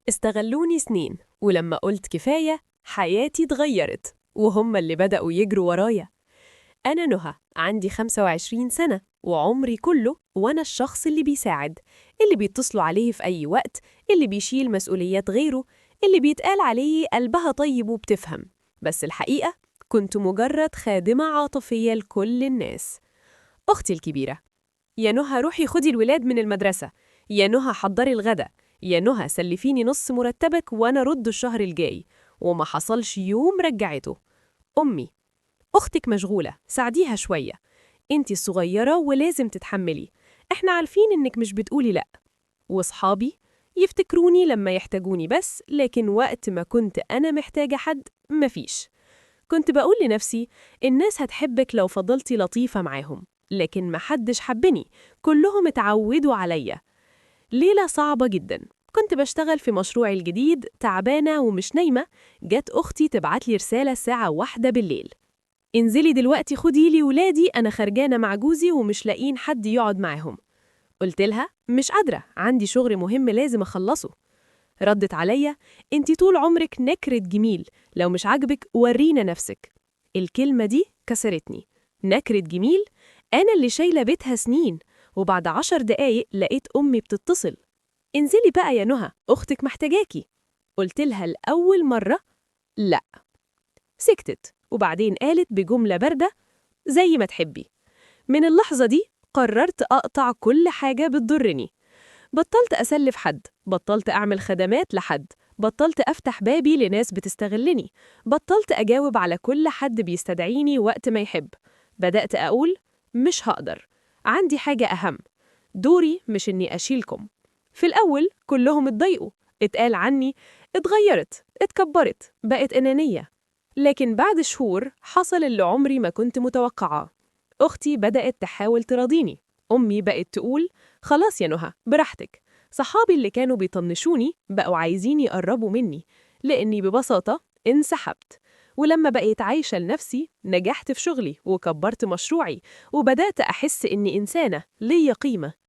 استغلوني سنين، ولما قلت كفاية حياتي اتغيرت وهم اللي بدأوا يجروا ورايا. أنا نهى، عندي 25 سنة وعمري كله وأنا الشخص اللي بيساعد، اللي بيتصلوا عليه في أي وقت، اللي بيشيل مسؤوليات غيره، اللي بيتقال عليه قلبها طيب وبتفهم. بس الحقيقة كنت مجرد خادمة عاطفية لكل الناس. أختي الكبيرة: يا نهى روحي خدي الولاد من المدرسة، يا نهى حضري الغدا، يا نهى سلفيني نص مرتبك وأنا رد الشهر الجاي، وما حصلش يوم رجعته. أمي: أختك مشغولة، ساعديها شوية، انتي الصغيرة ولازم تتحملي، احنا عارفين انك مش بتقولي لأ. وصحابي يفتكروني لما يحتاجوني بس، لكن وقت ما كنت أنا محتاجة حد مفيش. كنت بقول لنفسي الناس هتحبك لو فضلتي لطيفة معاهم، لكن محدش حبني، كلهم اتعودوا عليا. ليلة صعبة جدا، كنت بشتغل في مشروعي الجديد تعبانة ومش نايمة. جت أختي تبعتلي رسالة الساعة 1 بالليل: انزلي دلوقتي خدي لي ولادي، أنا خرجانة مع جوزي ومش لاقيين حد يقعد معاهم. قلت لها مش قادرة، عندي شغل مهم لازم أخلصه. ردت عليا: انتي طول عمرك نكرة جميل، لو مش عاجبك ورينا نفسك. الكلمة دي كسرتني. نكرة جميل؟ أنا اللي شايلة بيتها سنين. وبعد 10 دقايق لقيت أمي بتتصل: انزلي بقى يا نهى، أختك محتاجاكي. قلت لها لأول مرة لأ. سكتت وبعدين قالت بجملة باردة: زي ما تحبي. من اللحظة دي قررت أقطع كل حاجة بتضرني. بطلت أسلف حد، بطلت أعمل خدمات لحد، بطلت أفتح بابي لناس بتستغلني، بطلت أجاوب على كل حد بيستدعيني وقت ما يحب. بدأت أقول مش هقدر، عندي حاجة أهم، دوري مش إني أشيلكم. في الأول كلهم اتضايقوا، اتقال عني اتغيرت، اتكبرت، بقت أنانية. لكن بعد شهور حصل اللي عمري ما كنت متوقعاه. أختي بدأت تحاول تراضيني، أمي بقت تقول خلاص يا نهى براحتك، صحابي اللي كانوا بيطنشوني بقوا عايزين يقربوا مني، لأني ببساطة انسحبت. ولما بقيت عايشة لنفسي نجحت في شغلي وكبرت مشروعي، وبدأت أحس إني إنسانة ليا قيمة.